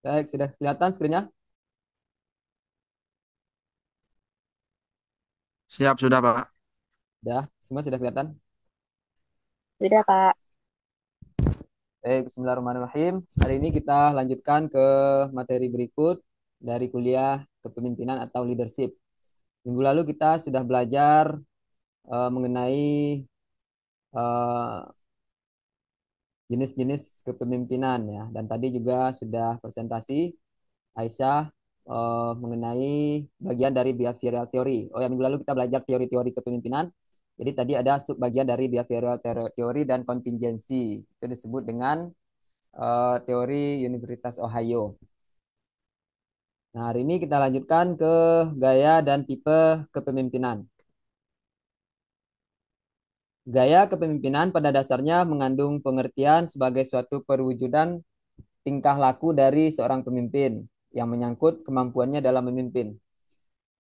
Baik, sudah kelihatan screen-nya? Siap, sudah Pak. Sudah, semua sudah kelihatan. Sudah, Pak. Baik, Bismillahirrahmanirrahim. Hari ini kita lanjutkan ke materi berikut dari kuliah kepemimpinan atau leadership. Minggu lalu kita sudah belajar mengenai eh, jenis-jenis kepemimpinan ya. Dan tadi juga sudah presentasi Aisyah mengenai bagian dari behavioral theory. Oh ya, minggu lalu kita belajar teori-teori kepemimpinan. Jadi tadi ada subbagian dari behavioral theory dan kontingensi. Itu disebut dengan teori Universitas Ohio. Nah, hari ini kita lanjutkan ke gaya dan tipe kepemimpinan. Gaya kepemimpinan pada dasarnya mengandung pengertian sebagai suatu perwujudan tingkah laku dari seorang pemimpin yang menyangkut kemampuannya dalam memimpin.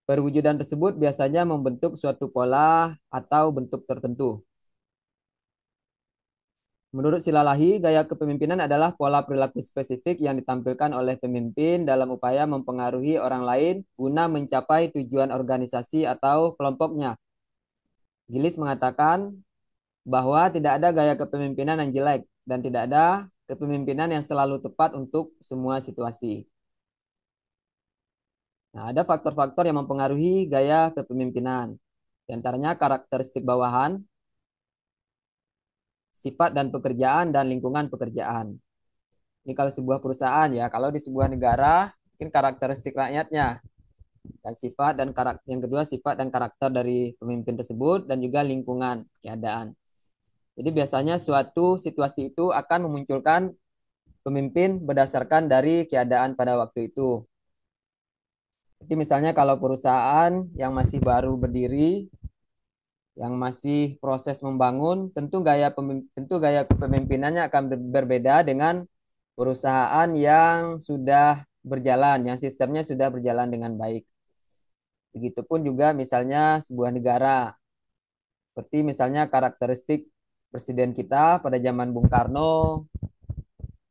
Perwujudan tersebut biasanya membentuk suatu pola atau bentuk tertentu. Menurut Silalahi, gaya kepemimpinan adalah pola perilaku spesifik yang ditampilkan oleh pemimpin dalam upaya mempengaruhi orang lain guna mencapai tujuan organisasi atau kelompoknya. Gillis mengatakan bahwa tidak ada gaya kepemimpinan yang jelek dan tidak ada kepemimpinan yang selalu tepat untuk semua situasi. Nah, ada faktor-faktor yang mempengaruhi gaya kepemimpinan. Di antaranya karakteristik bawahan, sifat dan pekerjaan, dan lingkungan pekerjaan. Ini kalau sebuah perusahaan ya, kalau di sebuah negara mungkin karakteristik rakyatnya dan sifat dan karakter yang kedua sifat dan karakter dari pemimpin tersebut dan juga lingkungan keadaan. Jadi biasanya suatu situasi itu akan memunculkan pemimpin berdasarkan dari keadaan pada waktu itu. Jadi misalnya kalau perusahaan yang masih baru berdiri, yang masih proses membangun, tentu gaya kepemimpinannya akan berbeda dengan perusahaan yang sudah berjalan, yang sistemnya sudah berjalan dengan baik. Begitupun juga misalnya sebuah negara, seperti misalnya karakteristik presiden kita pada zaman Bung Karno,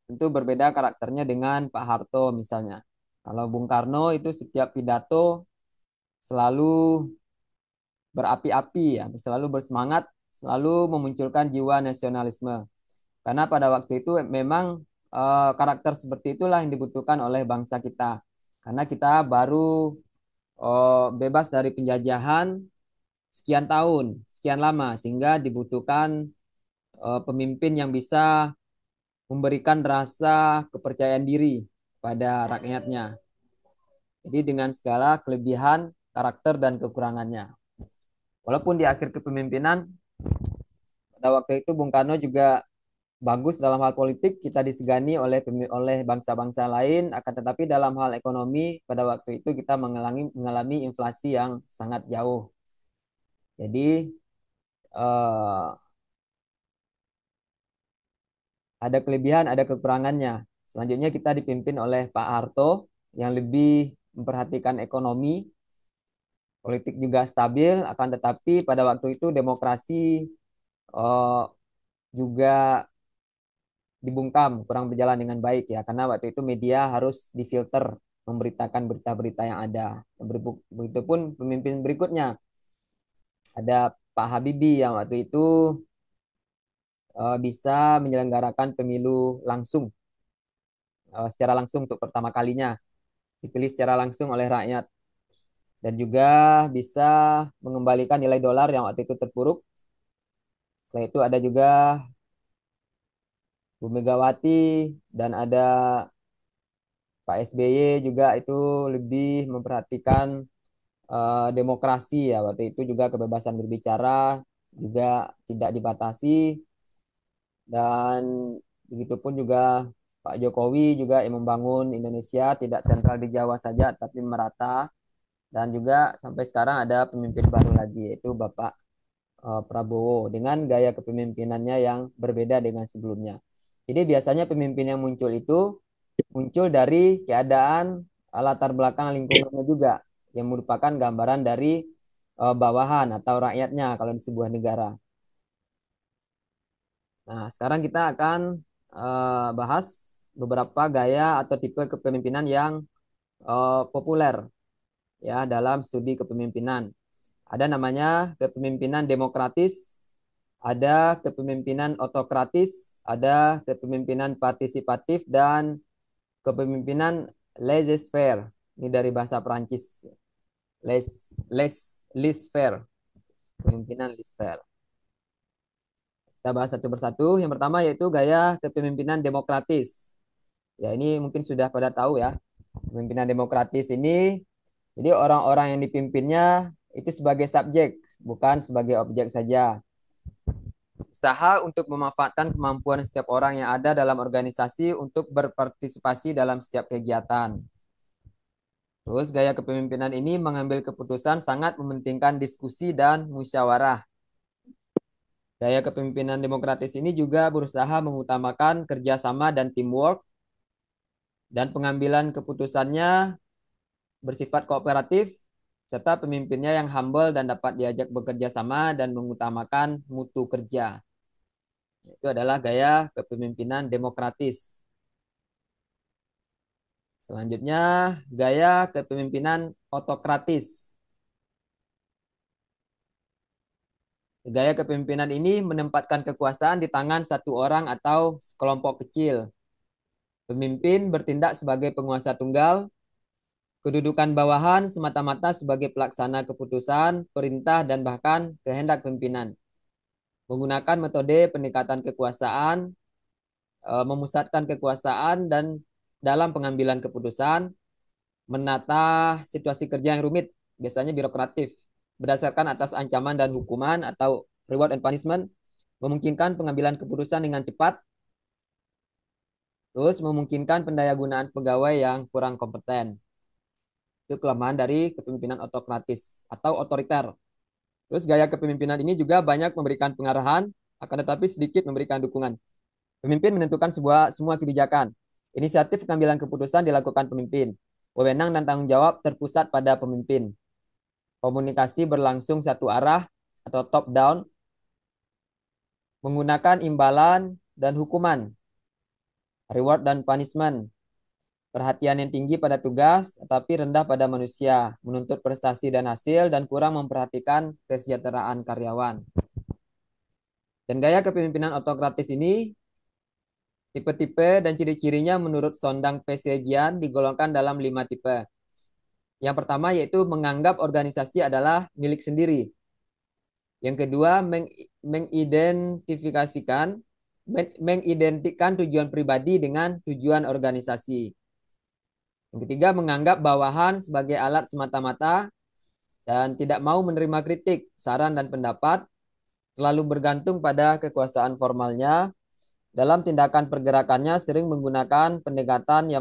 tentu berbeda karakternya dengan Pak Harto misalnya. Kalau Bung Karno itu setiap pidato selalu berapi-api ya, selalu bersemangat, selalu memunculkan jiwa nasionalisme. Karena pada waktu itu memang karakter seperti itulah yang dibutuhkan oleh bangsa kita. Karena kita baru bebas dari penjajahan sekian tahun, sekian lama, sehingga dibutuhkan pemimpin yang bisa memberikan rasa kepercayaan diri pada rakyatnya. Jadi dengan segala kelebihan, karakter, dan kekurangannya. Walaupun di akhir kepemimpinan, pada waktu itu Bung Karno juga bagus dalam hal politik, kita disegani oleh bangsa-bangsa lain, akan tetapi dalam hal ekonomi pada waktu itu kita mengalami inflasi yang sangat jauh. Jadi eh, ada kelebihan, ada kekurangannya. Selanjutnya kita dipimpin oleh Pak Harto yang lebih memperhatikan ekonomi, politik juga stabil, akan tetapi pada waktu itu demokrasi eh, juga dibungkam, kurang berjalan dengan baik ya, karena waktu itu media harus difilter memberitakan berita-berita yang ada. Begitupun pemimpin berikutnya, ada Pak Habibie yang waktu itu bisa menyelenggarakan pemilu langsung, secara langsung untuk pertama kalinya, dipilih secara langsung oleh rakyat. Dan juga bisa mengembalikan nilai dolar yang waktu itu terpuruk. Selain itu ada juga Bu Megawati dan ada Pak SBY juga itu lebih memperhatikan demokrasi ya. Waktu itu juga kebebasan berbicara juga tidak dibatasi dan begitupun juga Pak Jokowi juga yang membangun Indonesia tidak sentral di Jawa saja tapi merata dan juga sampai sekarang ada pemimpin baru lagi yaitu Bapak Prabowo dengan gaya kepemimpinannya yang berbeda dengan sebelumnya. Jadi biasanya pemimpin yang muncul itu muncul dari keadaan latar belakang lingkungannya juga yang merupakan gambaran dari bawahan atau rakyatnya kalau di sebuah negara. Nah, sekarang kita akan bahas beberapa gaya atau tipe kepemimpinan yang populer ya dalam studi kepemimpinan. Ada namanya kepemimpinan demokratis, ada kepemimpinan otokratis, ada kepemimpinan partisipatif, dan kepemimpinan laissez-faire. Ini dari bahasa Perancis. Laissez-faire. Kepemimpinan laissez-faire. Kita bahas satu persatu. Yang pertama yaitu gaya kepemimpinan demokratis. Ya, ini mungkin sudah pada tahu ya. Kepemimpinan demokratis ini, jadi orang-orang yang dipimpinnya itu sebagai subjek, bukan sebagai objek saja. Usaha untuk memanfaatkan kemampuan setiap orang yang ada dalam organisasi untuk berpartisipasi dalam setiap kegiatan. Terus gaya kepemimpinan ini mengambil keputusan sangat mementingkan diskusi dan musyawarah. Gaya kepemimpinan demokratis ini juga berusaha mengutamakan kerjasama dan teamwork, dan pengambilan keputusannya bersifat kooperatif, serta pemimpinnya yang humble dan dapat diajak bekerja sama dan mengutamakan mutu kerja. Itu adalah gaya kepemimpinan demokratis. Selanjutnya, gaya kepemimpinan otokratis. Gaya kepemimpinan ini menempatkan kekuasaan di tangan satu orang atau sekelompok kecil. Pemimpin bertindak sebagai penguasa tunggal, kedudukan bawahan semata-mata sebagai pelaksana keputusan, perintah, dan bahkan kehendak pimpinan. Menggunakan metode pendekatan kekuasaan, memusatkan kekuasaan dan dalam pengambilan keputusan, menata situasi kerja yang rumit, biasanya birokratif, berdasarkan atas ancaman dan hukuman atau reward and punishment, memungkinkan pengambilan keputusan dengan cepat, terus memungkinkan pendayagunaan pegawai yang kurang kompeten. Itu kelemahan dari kepemimpinan otokratis atau otoriter. Terus gaya kepemimpinan ini juga banyak memberikan pengarahan, akan tetapi sedikit memberikan dukungan. Pemimpin menentukan semua kebijakan. Inisiatif pengambilan keputusan dilakukan pemimpin. Wewenang dan tanggung jawab terpusat pada pemimpin. Komunikasi berlangsung satu arah atau top down, menggunakan imbalan dan hukuman, reward dan punishment, perhatian yang tinggi pada tugas tetapi rendah pada manusia, menuntut prestasi dan hasil dan kurang memperhatikan kesejahteraan karyawan. Dan gaya kepemimpinan otokratis ini, tipe-tipe dan ciri-cirinya menurut Sondang Pesejian digolongkan dalam 5 tipe. Yang pertama yaitu menganggap organisasi adalah milik sendiri. Yang kedua, mengidentikan tujuan pribadi dengan tujuan organisasi. Yang ketiga, menganggap bawahan sebagai alat semata-mata dan tidak mau menerima kritik, saran, dan pendapat, terlalu bergantung pada kekuasaan formalnya. Dalam tindakan pergerakannya sering menggunakan pendekatan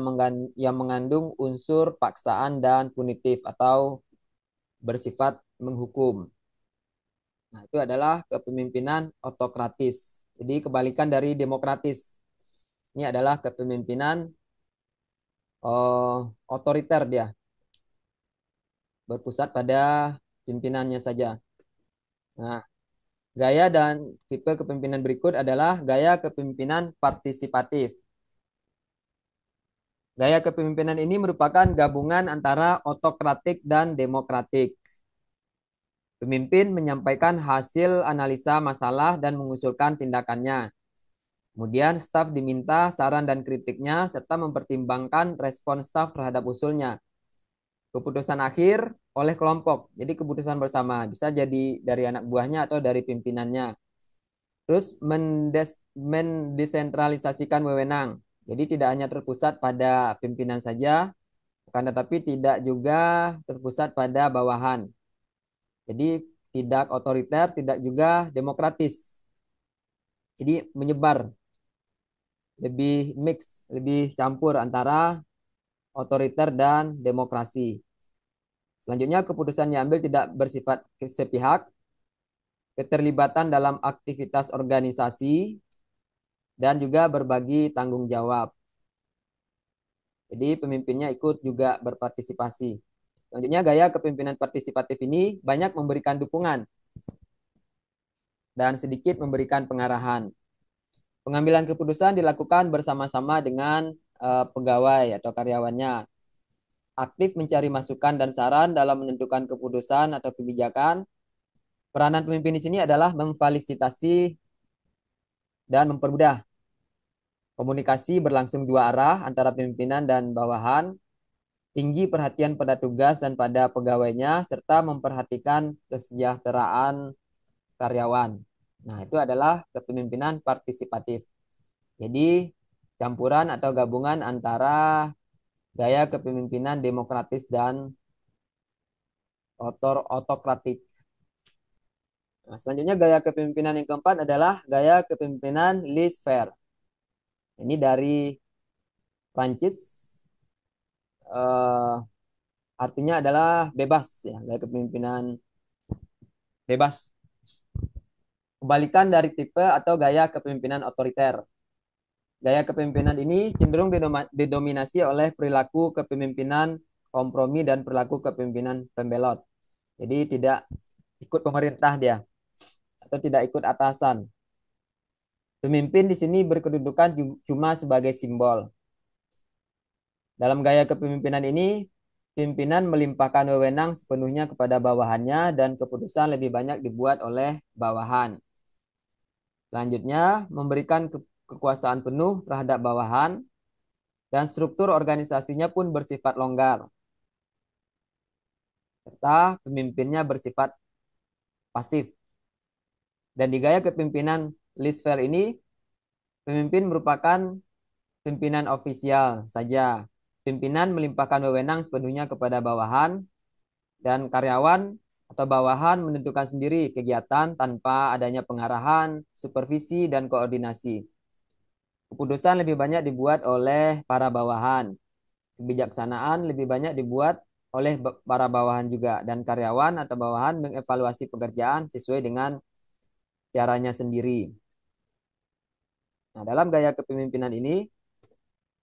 yang mengandung unsur paksaan dan punitif atau bersifat menghukum. Nah, itu adalah kepemimpinan otokratis. Jadi kebalikan dari demokratis. Ini adalah kepemimpinan otoriter dia, berpusat pada pimpinannya saja. Nah, gaya dan tipe kepemimpinan berikut adalah gaya kepemimpinan partisipatif. Gaya kepemimpinan ini merupakan gabungan antara otokratik dan demokratik. Pemimpin menyampaikan hasil analisa masalah dan mengusulkan tindakannya. Kemudian staf diminta saran dan kritiknya serta mempertimbangkan respon staf terhadap usulnya. Keputusan akhir oleh kelompok. Jadi keputusan bersama. Bisa jadi dari anak buahnya atau dari pimpinannya. Terus mendesentralisasikan wewenang. Jadi tidak hanya terpusat pada pimpinan saja, akan tetapi tidak juga terpusat pada bawahan. Jadi tidak otoriter, tidak juga demokratis. Jadi menyebar, lebih mix, lebih campur antara otoriter dan demokrasi. Selanjutnya, keputusan yang diambil tidak bersifat sepihak, keterlibatan dalam aktivitas organisasi, dan juga berbagi tanggung jawab. Jadi pemimpinnya ikut juga berpartisipasi. Selanjutnya, gaya kepemimpinan partisipatif ini banyak memberikan dukungan dan sedikit memberikan pengarahan. Pengambilan keputusan dilakukan bersama-sama dengan pegawai atau karyawannya. Aktif mencari masukan dan saran dalam menentukan keputusan atau kebijakan. Peranan pemimpin di sini adalah memfasilitasi dan mempermudah. Komunikasi berlangsung dua arah antara pimpinan dan bawahan. Tinggi perhatian pada tugas dan pada pegawainya, serta memperhatikan kesejahteraan karyawan. Nah, itu adalah kepemimpinan partisipatif. Jadi, campuran atau gabungan antara gaya kepemimpinan demokratis dan otokratik. Nah, selanjutnya gaya kepemimpinan yang keempat adalah gaya kepemimpinan laissez-faire. Ini dari Prancis, eh, artinya adalah bebas ya, gaya kepemimpinan bebas. Kebalikan dari tipe atau gaya kepemimpinan otoriter. Gaya kepemimpinan ini cenderung didominasi oleh perilaku kepemimpinan kompromi dan perilaku kepemimpinan pembelot. Jadi tidak ikut pemerintah dia atau tidak ikut atasan. Pemimpin di sini berkedudukan cuma sebagai simbol. Dalam gaya kepemimpinan ini, pimpinan melimpahkan wewenang sepenuhnya kepada bawahannya dan keputusan lebih banyak dibuat oleh bawahan. Selanjutnya, memberikan kekuasaan penuh terhadap bawahan dan struktur organisasinya pun bersifat longgar. Serta pemimpinnya bersifat pasif. Dan di gaya kepemimpinan laissez-faire ini, pemimpin merupakan pimpinan ofisial saja. Pimpinan melimpahkan wewenang sepenuhnya kepada bawahan dan karyawan atau bawahan menentukan sendiri kegiatan tanpa adanya pengarahan, supervisi, dan koordinasi. Keputusan lebih banyak dibuat oleh para bawahan. Kebijaksanaan lebih banyak dibuat oleh para bawahan juga. Dan karyawan atau bawahan mengevaluasi pekerjaan sesuai dengan caranya sendiri. Nah, dalam gaya kepemimpinan ini,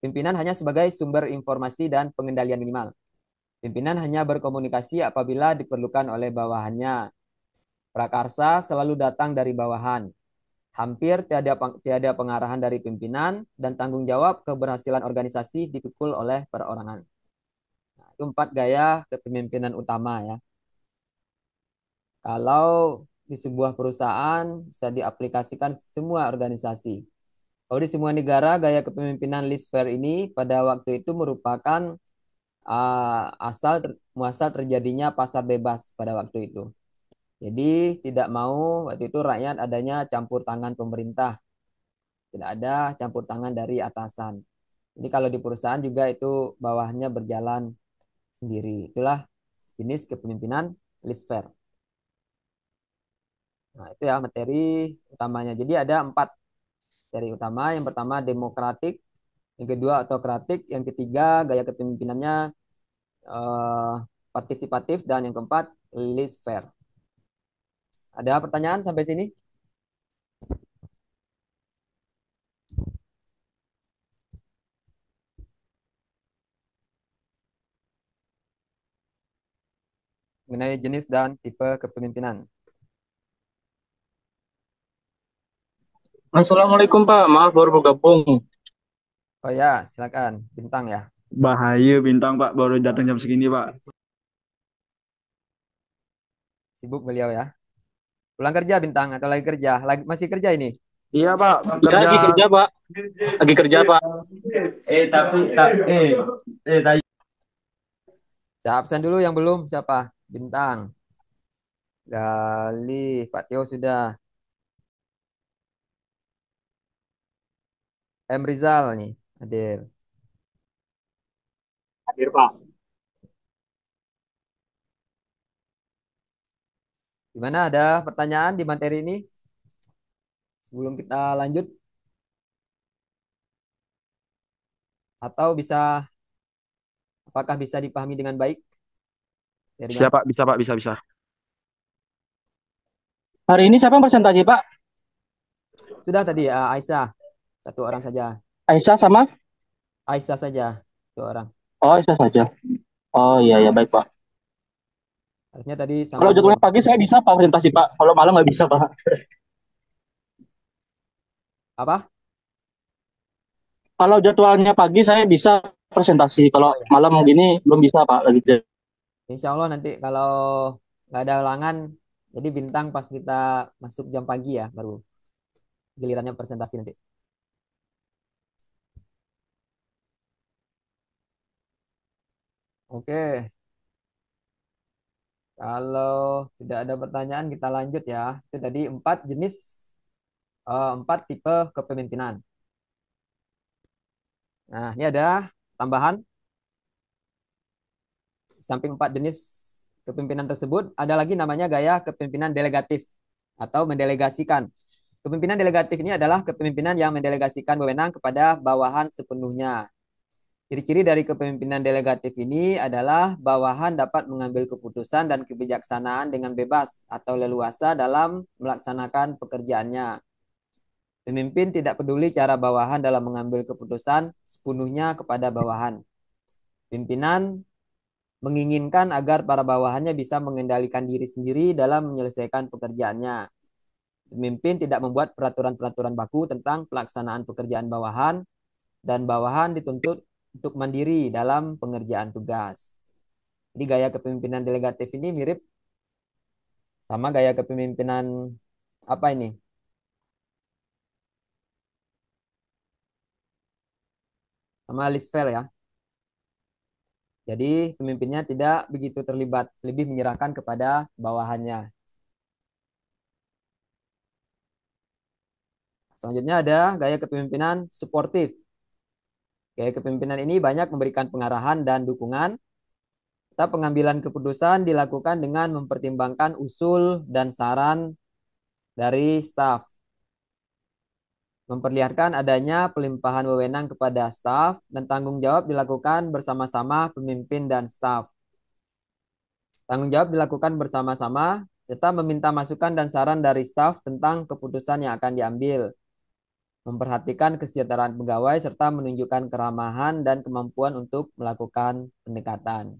pimpinan hanya sebagai sumber informasi dan pengendalian minimal. Pimpinan hanya berkomunikasi apabila diperlukan oleh bawahannya. Prakarsa selalu datang dari bawahan. Hampir tiada pengarahan dari pimpinan dan tanggung jawab keberhasilan organisasi dipikul oleh perorangan. Nah, itu 4 gaya kepemimpinan utama ya. Kalau di sebuah perusahaan bisa diaplikasikan semua organisasi. Kalau di semua negara, gaya kepemimpinan laissez-faire ini pada waktu itu merupakan muasal terjadinya pasar bebas pada waktu itu. Jadi tidak mau waktu itu rakyat adanya campur tangan pemerintah. Tidak ada campur tangan dari atasan. Jadi kalau di perusahaan juga itu bawahnya berjalan sendiri. Itulah jenis kepemimpinan laissez-faire. Nah, itu ya materi utamanya. Jadi ada 4 materi utama. Yang pertama demokratik, yang kedua otokratik, yang ketiga gaya kepemimpinannya eh, partisipatif, dan yang keempat laissez-faire. Ada pertanyaan sampai sini? Mengenai jenis dan tipe kepemimpinan. Assalamualaikum Pak, maaf baru bergabung. Oh ya, silakan. Bintang ya. Bahaya bintang Pak, baru datang jam segini Pak. Sibuk beliau ya. Pulang kerja Bintang atau lagi kerja? Masih kerja ini? Iya Pak, Ya, kerja. lagi kerja Pak, lagi kerja Pak. Tadi. Saya absen dulu yang belum. Siapa? Bintang. Galih. Pak Tio sudah. M. Rizal nih. Hadir. Hadir Pak. Gimana, ada pertanyaan di materi ini? Sebelum kita lanjut. Atau apakah bisa dipahami dengan baik? Bisa Materinya? Pak, bisa Pak, bisa. Hari ini siapa yang presentasi Pak? Sudah tadi Aisyah. 1 orang saja. Aisyah sama? Aisyah saja. 2 orang. Oh, Aisyah saja. Oh iya ya baik Pak. Harusnya tadi sama Kalau Nur. jadwalnya pagi saya bisa Pak presentasi Pak. Kalau malam nggak bisa Pak. Apa? Kalau jadwalnya pagi saya bisa presentasi. Kalau Oh ya. malam gini belum bisa Pak lagi. Insya Allah nanti kalau nggak ada halangan, jadi bintang pas kita masuk jam pagi ya, baru gilirannya presentasi nanti. Oke, kalau tidak ada pertanyaan kita lanjut ya. Itu tadi empat tipe kepemimpinan. Nah, ini ada tambahan. Di samping empat jenis kepemimpinan tersebut, ada lagi namanya gaya kepemimpinan delegatif atau mendelegasikan. Kepemimpinan delegatif ini adalah kepemimpinan yang mendelegasikan wewenang kepada bawahan sepenuhnya. Ciri-ciri dari kepemimpinan delegatif ini adalah bawahan dapat mengambil keputusan dan kebijaksanaan dengan bebas atau leluasa dalam melaksanakan pekerjaannya. Pemimpin tidak peduli cara bawahan dalam mengambil keputusan sepenuhnya kepada bawahan. Pimpinan menginginkan agar para bawahannya bisa mengendalikan diri sendiri dalam menyelesaikan pekerjaannya. Pemimpin tidak membuat peraturan-peraturan baku tentang pelaksanaan pekerjaan bawahan dan bawahan dituntut untuk mandiri dalam pengerjaan tugas. Jadi gaya kepemimpinan delegatif ini mirip sama gaya kepemimpinan apa ini? Sama Lisvel ya. Jadi pemimpinnya tidak begitu terlibat, lebih menyerahkan kepada bawahannya. Selanjutnya ada gaya kepemimpinan suportif. Gaya kepemimpinan ini banyak memberikan pengarahan dan dukungan. Tetap pengambilan keputusan dilakukan dengan mempertimbangkan usul dan saran dari staf. Memperlihatkan adanya pelimpahan wewenang kepada staf dan tanggung jawab dilakukan bersama-sama pemimpin dan staf. Tanggung jawab dilakukan bersama-sama serta meminta masukan dan saran dari staf tentang keputusan yang akan diambil. Memperhatikan kesejahteraan pegawai serta menunjukkan keramahan dan kemampuan untuk melakukan pendekatan.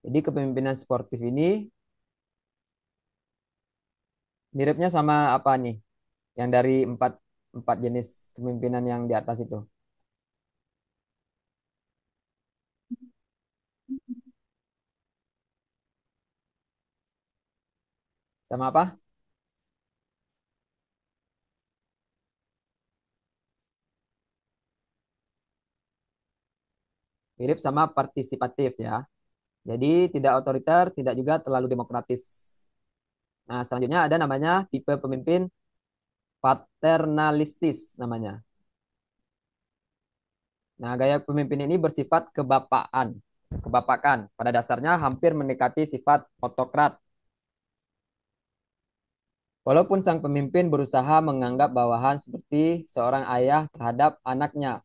Jadi kepemimpinan sportif ini miripnya sama apa nih? Yang dari empat empat jenis kepemimpinan yang di atas itu. Sama apa? Mirip sama partisipatif ya. Jadi tidak otoriter, tidak juga terlalu demokratis. Nah, selanjutnya ada namanya tipe pemimpin paternalistis namanya. Nah, gaya pemimpin ini bersifat kebapakan. Pada dasarnya hampir mendekati sifat otokrat. Walaupun sang pemimpin berusaha menganggap bawahan seperti seorang ayah terhadap anaknya.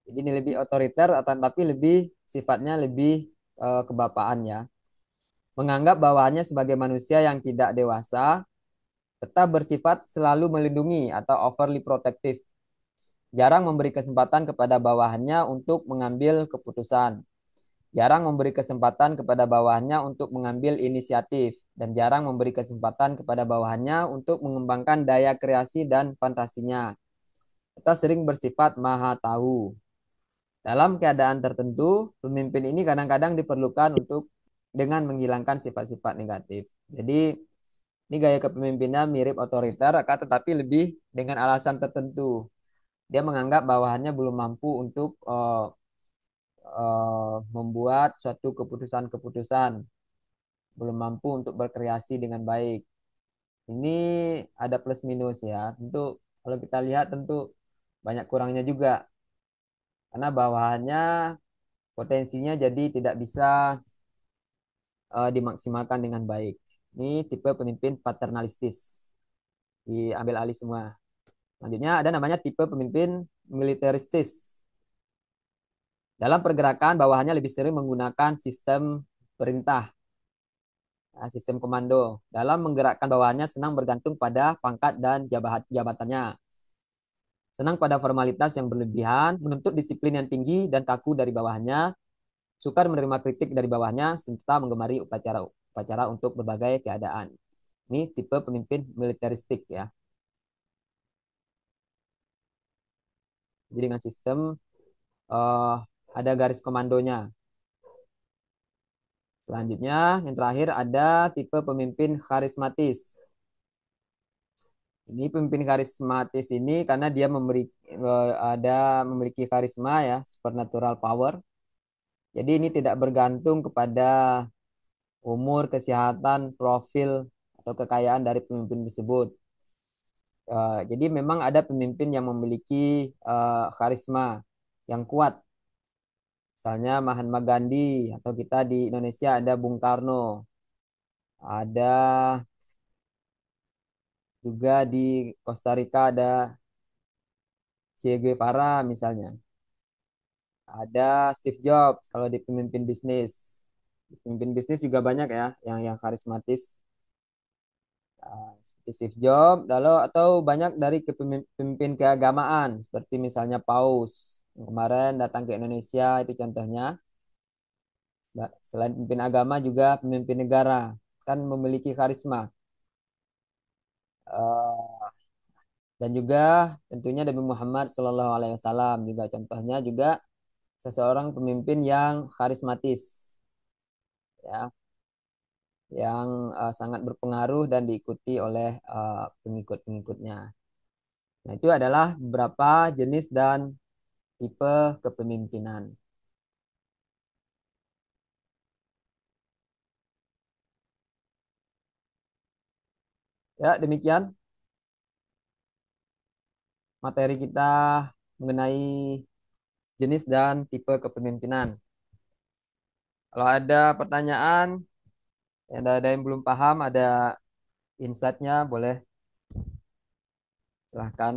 Jadi ini lebih otoriter, tapi lebih sifatnya lebih kebapaan ya. Menganggap bawahannya sebagai manusia yang tidak dewasa, tetap bersifat selalu melindungi atau overly protective. Jarang memberi kesempatan kepada bawahannya untuk mengambil keputusan. Jarang memberi kesempatan kepada bawahannya untuk mengambil inisiatif. Dan jarang memberi kesempatan kepada bawahannya untuk mengembangkan daya kreasi dan fantasinya. Kita sering bersifat maha tahu. Dalam keadaan tertentu, pemimpin ini kadang-kadang diperlukan untuk dengan menghilangkan sifat-sifat negatif. Jadi, ini gaya kepemimpinan mirip otoriter, tetapi lebih dengan alasan tertentu. Dia menganggap bawahannya belum mampu untuk membuat suatu keputusan-keputusan, belum mampu untuk berkreasi dengan baik. Ini ada plus minus ya. Tentu kalau kita lihat tentu banyak kurangnya juga karena bawahannya potensinya jadi tidak bisa dimaksimalkan dengan baik. Ini tipe pemimpin paternalistis. Diambil alih semua. Selanjutnya ada namanya tipe pemimpin militeristis. Dalam pergerakan, bawahannya lebih sering menggunakan sistem perintah, sistem komando. Dalam menggerakkan bawahannya senang bergantung pada pangkat dan jabatannya. Senang pada formalitas yang berlebihan, menuntut disiplin yang tinggi dan kaku dari bawahannya, sukar menerima kritik dari bawahnya, serta menggemari upacara untuk berbagai keadaan. Ini tipe pemimpin militeristik ya. Jadi dengan sistem eh, ada garis komandonya. Selanjutnya, yang terakhir ada tipe pemimpin karismatis. Ini pemimpin karismatis ini karena dia memiliki karisma ya, supernatural power. Jadi ini tidak bergantung kepada umur, kesehatan, profil atau kekayaan dari pemimpin tersebut. Jadi memang ada pemimpin yang memiliki karisma yang kuat. Misalnya Mahatma Gandhi atau kita di Indonesia ada Bung Karno, ada juga di Costa Rica ada Che Guevara misalnya. Ada Steve Jobs kalau di pemimpin bisnis. Di pemimpin bisnis juga banyak ya yang karismatis. Seperti Steve Jobs, lalu atau banyak dari pemimpin keagamaan seperti misalnya Paus yang kemarin datang ke Indonesia itu contohnya. Selain pemimpin agama juga pemimpin negara kan memiliki karisma. Eh, dan juga tentunya Nabi Muhammad Shallallahu Alaihi Wasallam juga contohnya juga seseorang pemimpin yang karismatis ya yang sangat berpengaruh dan diikuti oleh pengikut-pengikutnya. Nah, itu adalah beberapa jenis dan tipe kepemimpinan. Ya, demikian materi kita mengenai jenis dan tipe kepemimpinan. Kalau ada pertanyaan, ada yang belum paham, ada insight-nya, boleh silahkan.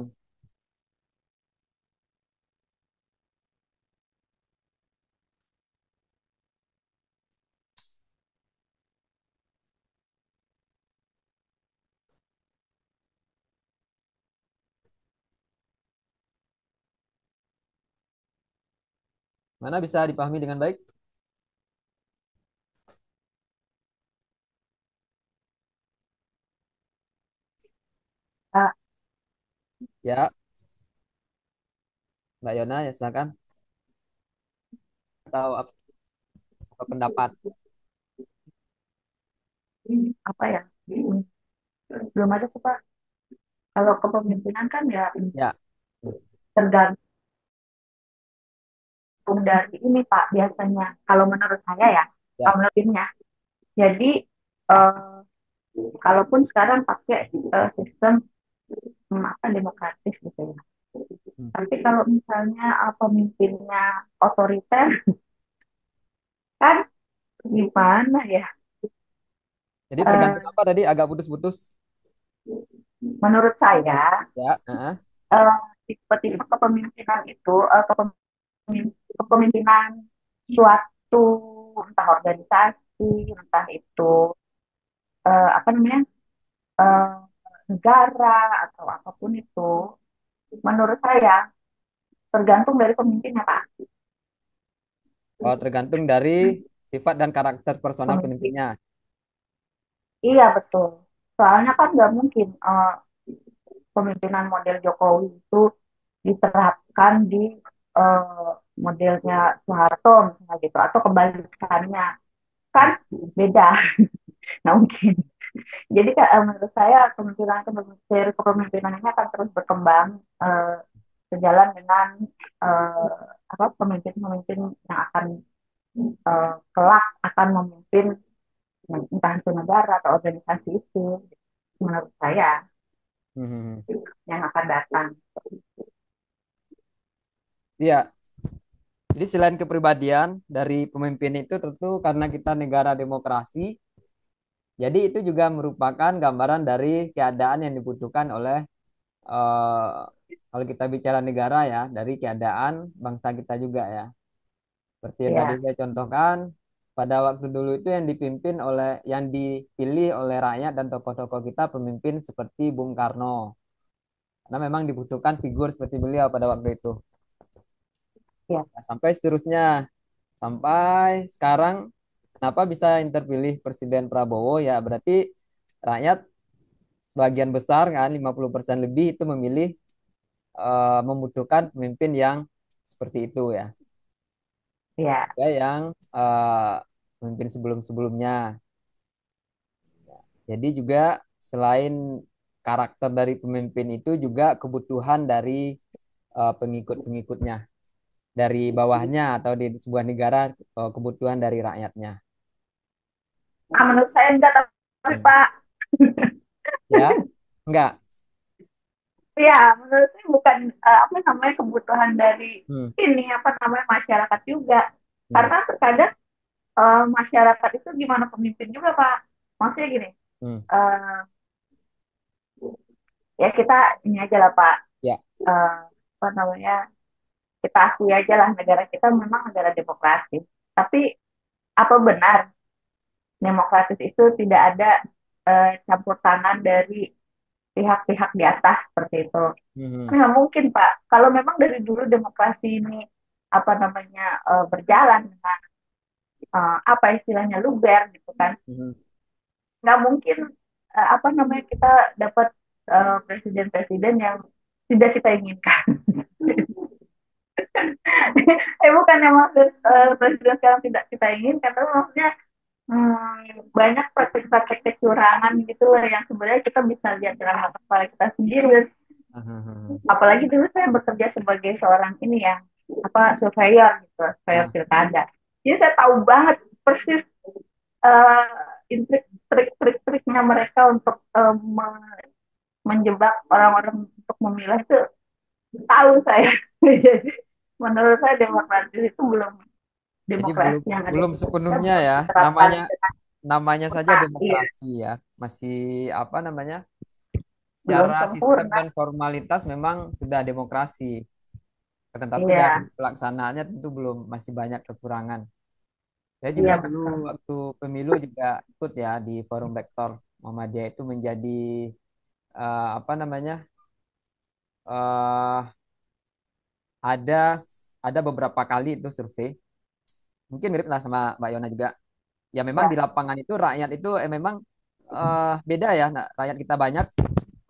Mana bisa dipahami dengan baik? Pak, Ya, Mbak Yona, ya silakan. Atau apa pendapat? apa ya? Belum ada sih Pak. Kalau kepemimpinan kan ya Ya, tergantung dari ini Pak biasanya. Kalau menurut saya ya, ya. kalau menurut timnya. Jadi eh, kalaupun sekarang pakai sistem apa demokratis gitu ya. Hmm. Tapi kalau misalnya pemimpinnya otoriter kan gimana ya? Jadi tergantung Eh, apa tadi? Agak putus-putus. menurut saya Ya, eh, tipe-tipe kepemimpinan itu kepemimpinan suatu entah organisasi entah itu apa namanya eh, negara atau apapun itu menurut saya tergantung dari pemimpinnya Pak. Oh, tergantung dari sifat dan karakter personal Pemimpin pemimpinnya. iya betul, soalnya kan nggak mungkin pemimpinan model Jokowi itu diterapkan di eh, modelnya Soeharto misalnya gitu atau kebalikannya kan Hmm. beda. Nah mungkin jadi menurut saya kemungkinan kepemimpinan ini akan terus berkembang eh, sejalan dengan eh, apa pemimpin-pemimpin yang akan kelak akan memimpin entah itu negara atau organisasi itu menurut saya Hmm. Hmm. yang akan datang. Iya, jadi selain kepribadian dari pemimpin itu tentu karena kita negara demokrasi, jadi itu juga merupakan gambaran dari keadaan yang dibutuhkan oleh eh, kalau kita bicara negara ya, dari keadaan bangsa kita juga ya. Seperti yang tadi Ya, saya contohkan, pada waktu dulu itu yang dipilih oleh rakyat dan tokoh-tokoh kita pemimpin seperti Bung Karno. Karena memang dibutuhkan figur seperti beliau pada waktu itu. ya, Nah, sampai seterusnya, sampai sekarang, kenapa bisa yang terpilih Presiden Prabowo? Ya berarti rakyat bagian besar kan 50% lebih itu memilih membutuhkan pemimpin yang seperti itu ya. Ya, Ada yang pemimpin sebelum-sebelumnya. Jadi juga selain karakter dari pemimpin itu juga kebutuhan dari pengikut-pengikutnya, dari bawahnya atau di sebuah negara kebutuhan dari rakyatnya. nah, menurut saya enggak, tapi Hmm. Pak, Ya, enggak. ya menurut saya bukan apa namanya kebutuhan dari Hmm. ini apa namanya masyarakat juga, Hmm. karena terkadang masyarakat itu gimana pemimpin juga Pak. Maksudnya gini, Hmm. eh, ya kita ini aja lah Pak, Ya. eh, apa namanya kita akui aja lah negara kita memang negara demokrasi. Tapi apa benar demokratis itu tidak ada campur tangan dari pihak-pihak di atas seperti itu? Hmm. Kan nggak mungkin Pak. Kalau memang dari dulu demokrasi ini apa namanya berjalan dengan apa istilahnya luber gitu kan, Hmm. nggak mungkin apa namanya kita dapat presiden-presiden yang tidak kita inginkan. Bukan yang maksud presiden sekarang tidak kita inginkan, tapi maksudnya banyak praktek-praktek kecurangan gitu loh yang sebenarnya kita bisa lihat dengan mata kepala kita sendiri. Hmm. Apalagi dulu saya bekerja sebagai seorang ini ya, apa surveyor gitu, surveyor Ah. pilkada. Jadi saya tahu banget persis uh, trik-triknya mereka untuk menjebak orang-orang untuk memilah itu tahu saya. Jadi menurut saya demokrasi itu belum Jadi belum demokrasi yang ada belum di Indonesia sepenuhnya belum ya. diterapkan Namanya dengan namanya saja tepat. Iya, demokrasi ya. Masih apa namanya? belum Secara sistem sempurna. dan formalitas memang sudah demokrasi. Tetapi dari Iya, pelaksanaannya tentu belum masih banyak kekurangan. Saya juga iya dulu betul. waktu pemilu juga ikut ya di Forum Rektor Muhammadiyah itu menjadi apa namanya? eh ada ada beberapa kali itu survei. Mungkin mirip lah sama Mbak Yona juga. Ya memang di Ya, lapangan itu rakyat itu memang beda ya. Nah, rakyat kita banyak,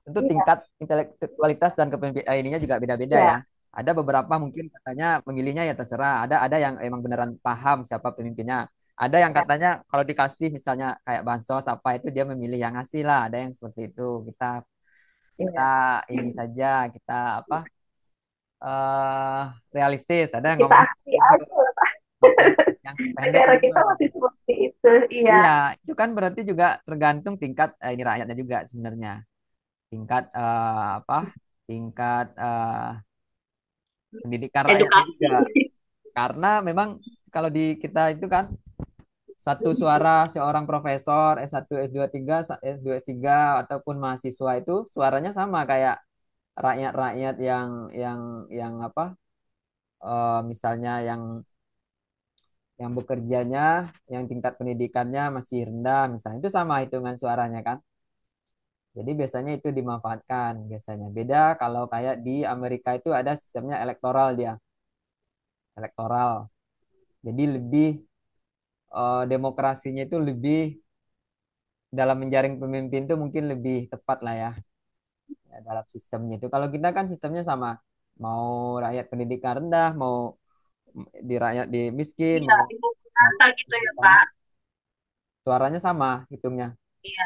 tentu iya, tingkat intelektualitas dan kepemimpinan ininya juga beda-beda ya. iya, Ada beberapa mungkin katanya memilihnya ya terserah. Ada yang emang beneran paham siapa pemimpinnya. Ada yang iya, katanya kalau dikasih misalnya kayak bansos apa itu dia memilih yang ngasih lah. Ada yang seperti itu. Kita kita iya. ini saja kita apa eh realistis. Ada yang Kita ngomong akui seperti itu. aja lah, Pak. Heeh. Yang pendek Negara tentu kita ada. masih seperti itu. Iya, Iya, itu kan berarti juga tergantung tingkat ini rakyatnya juga sebenarnya. Tingkat apa? Tingkat pendidikan rakyatnya Edukasi. juga. Karena memang kalau di kita itu kan satu suara seorang profesor S1, S2, S3, S2, S3 ataupun mahasiswa itu suaranya sama kayak rakyat-rakyat yang apa? Misalnya yang bekerjanya, yang tingkat pendidikannya masih rendah, misalnya itu sama hitungan suaranya kan. Jadi biasanya itu dimanfaatkan biasanya. Beda kalau kayak di Amerika itu ada sistemnya elektoral dia, elektoral. Jadi lebih demokrasinya itu lebih dalam menjaring pemimpin itu mungkin lebih tepat lah ya, ya dalam sistemnya itu. Kalau kita kan sistemnya sama, mau rakyat pendidikan rendah, mau di rakyat di miskin, Iya, mau ibu kota gitu ya, pendidikannya, Pak. suaranya sama hitungnya. Iya,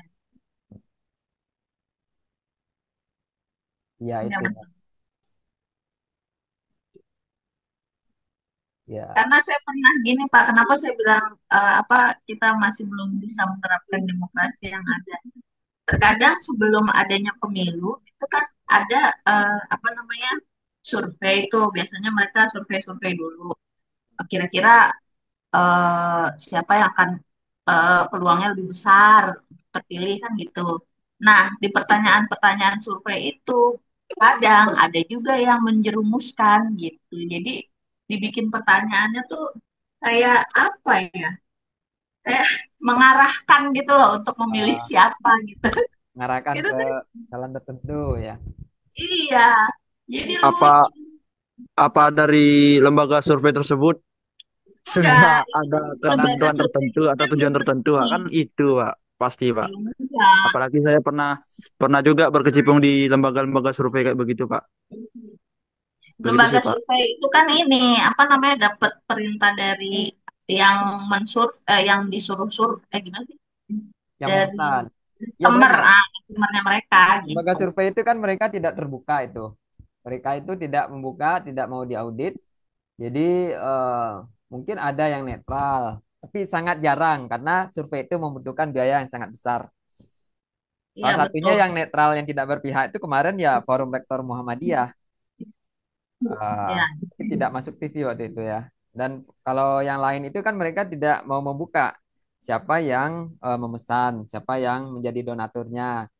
Ya iya itu betul. ya. Karena saya pernah gini, Pak, kenapa saya bilang apa kita masih belum bisa menerapkan demokrasi yang ada. Terkadang sebelum adanya pemilu itu kan ada apa namanya survei itu biasanya mereka survei-survei dulu. Kira-kira siapa yang akan peluangnya lebih besar terpilih kan gitu. Nah, di pertanyaan-pertanyaan survei itu kadang ada juga yang menjerumuskan gitu. Jadi dibikin pertanyaannya tuh kayak apa ya? Kayak mengarahkan gitu loh untuk memilih eh, siapa gitu. Mengarahkan Itu ke tuh jalan tertentu ya. iya. Jadi lucu. Apa apa dari lembaga survei tersebut Enggak, sudah itu ada lembaga ketentuan survei tertentu itu atau kan tujuan belum tertentu, Pak? resmi. Kan itu, Pak. Pasti, Pak. Belum enggak. Apalagi saya pernah pernah juga berkecimpung di lembaga-lembaga survei kayak begitu, Pak. Begitu lembaga sih Pak. survei itu kan ini apa namanya dapat perintah dari yang yang disuruh gimana sih? Yang Dari memesan. Ya customer, benar. customernya mereka Lembaga gitu. survei itu kan mereka tidak terbuka itu. Mereka itu tidak membuka, tidak mau diaudit. Jadi eh, mungkin ada yang netral, tapi sangat jarang karena survei itu membutuhkan biaya yang sangat besar. Iya Salah satunya betul. yang netral yang tidak berpihak itu kemarin ya Forum Rektor Muhammadiyah. Eh, Ya, Tidak masuk TV waktu itu ya. Dan kalau yang lain itu kan mereka tidak mau membuka siapa yang memesan, siapa yang menjadi donaturnya.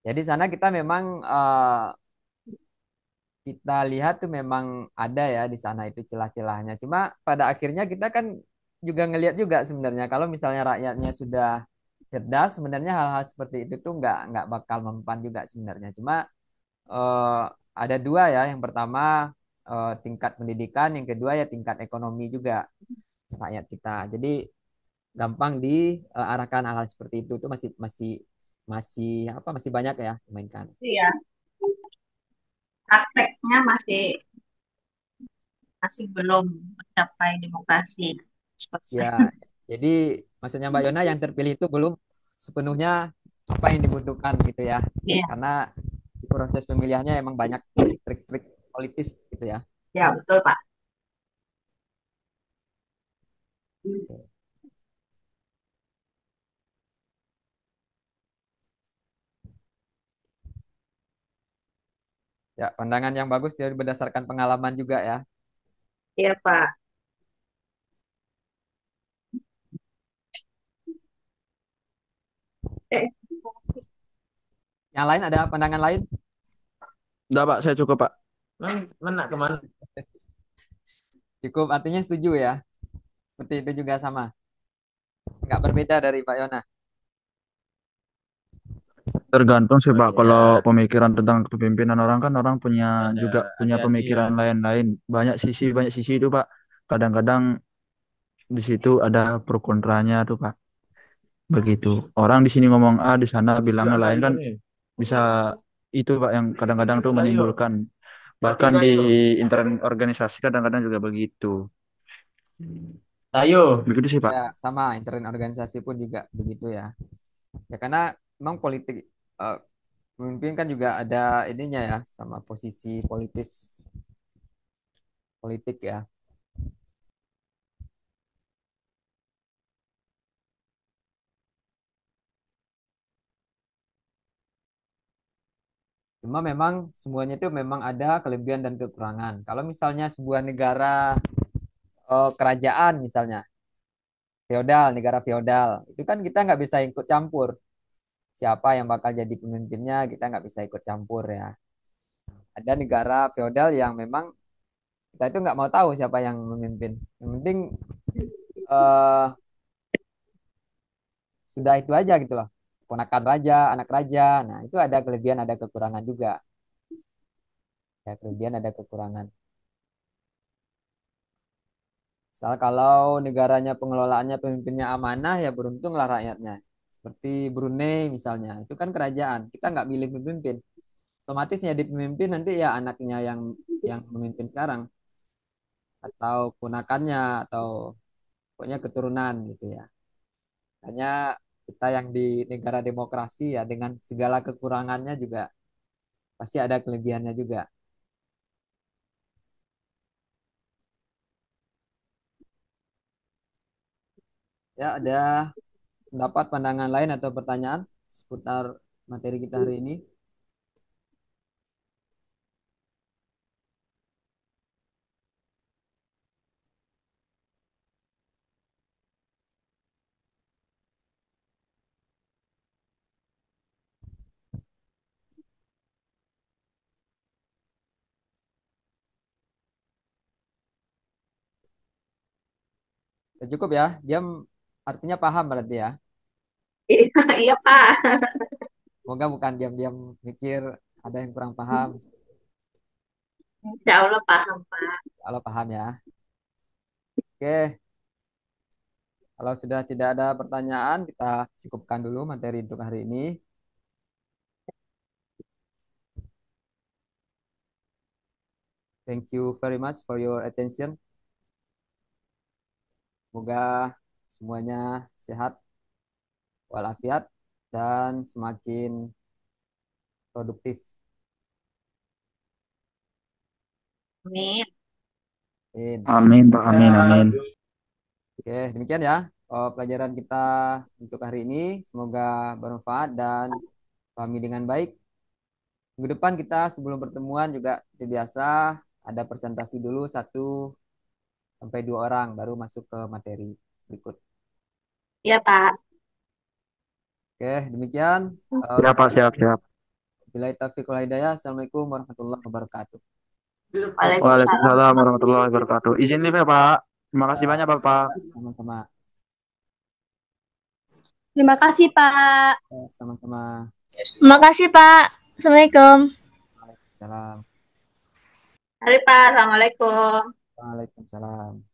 Jadi sana kita memang kita lihat tuh memang ada ya di sana itu celah-celahnya. Cuma pada akhirnya kita kan juga ngelihat juga sebenarnya kalau misalnya rakyatnya sudah cerdas, sebenarnya hal-hal seperti itu tuh nggak bakal mempan juga sebenarnya. Cuma eh, ada dua ya. Yang pertama tingkat pendidikan, yang kedua ya tingkat ekonomi juga rakyat kita. Jadi gampang diarahkan hal-hal seperti itu tuh masih masih masih apa masih banyak ya dimainkan. iya. Prakteknya masih masih belum mencapai demokrasi 100%. Ya, jadi maksudnya Mbak Yona yang terpilih itu belum sepenuhnya apa yang dibutuhkan gitu ya. Iya, Karena di proses pemilihannya emang banyak trik-trik politis gitu ya. ya betul Pak. Ya, pandangan yang bagus ya berdasarkan pengalaman juga ya. Iya Pak. Eh, Yang lain ada pandangan lain? Enggak Pak, saya cukup Pak. Mana kemana? Cukup artinya setuju ya. Seperti itu juga sama. Nggak berbeda dari Pak Yona. Tergantung sih Pak, kalau pemikiran tentang kepemimpinan orang kan orang punya juga punya pemikiran lain-lain. Banyak sisi itu Pak. Kadang-kadang di situ ada pro kontranya tuh Pak. Begitu. Orang di sini ngomong A, di sana bilangnya lain kan bisa itu Pak yang kadang-kadang tuh menimbulkan bahkan di intern organisasi kadang-kadang juga begitu. Ayo. Begitu sih Pak. Ya, sama intern organisasi pun juga begitu ya. Ya karena memang politik eh, pemimpin kan juga ada ininya ya sama posisi politik ya. Cuma memang semuanya itu memang ada kelebihan dan kekurangan. Kalau misalnya sebuah negara kerajaan misalnya feodal, negara feodal, itu kan kita nggak bisa ikut campur. Siapa yang bakal jadi pemimpinnya kita nggak bisa ikut campur ya. Ada negara feodal yang memang kita itu nggak mau tahu siapa yang memimpin. Yang penting eh, sudah itu aja gitu loh. Ponakan raja, anak raja. Nah itu ada kelebihan, ada kekurangan juga. Ya kelebihan ada kekurangan. Misal kalau negaranya pengelolaannya pemimpinnya amanah ya beruntunglah rakyatnya. Seperti Brunei misalnya, itu kan kerajaan. Kita nggak milih pemimpin. Otomatis jadi pemimpin nanti ya anaknya yang memimpin sekarang atau ponakannya atau pokoknya keturunan gitu ya. Hanya kita yang di negara demokrasi ya dengan segala kekurangannya juga pasti ada kelebihannya juga. Ya ada pendapat pandangan lain atau pertanyaan seputar materi kita hari ini. Ya, cukup ya, diam artinya paham berarti ya. Iya, iya Pak. Semoga bukan diam-diam mikir ada yang kurang paham. Insya Allah paham Pak. Kalau paham ya. Oke, kalau sudah tidak ada pertanyaan, kita cukupkan dulu materi untuk hari ini. Thank you very much for your attention. Semoga semuanya sehat walafiat dan semakin produktif. Amin. Amin. Amin, Pak. Amin, amin. Oke, demikian ya pelajaran kita untuk hari ini. Semoga bermanfaat dan pahami dengan baik. Minggu depan kita sebelum pertemuan juga seperti biasa ada presentasi dulu 1 sampai 2 orang baru masuk ke materi berikut. Iya, Pak. Oke, demikian. Siap, Pak. Siap, siap. Billahi taufiq wal hidayah. Assalamualaikum warahmatullahi wabarakatuh. Waalaikumsalam. Waalaikumsalam warahmatullahi wabarakatuh. Izin live ya, Pak. Terima kasih banyak, Bapak. Sama-sama. Terima kasih, Pak. Sama-sama. Terima kasih, Pak. Assalamualaikum. Waalaikumsalam. Mari, Pak. Assalamualaikum. Waalaikumsalam.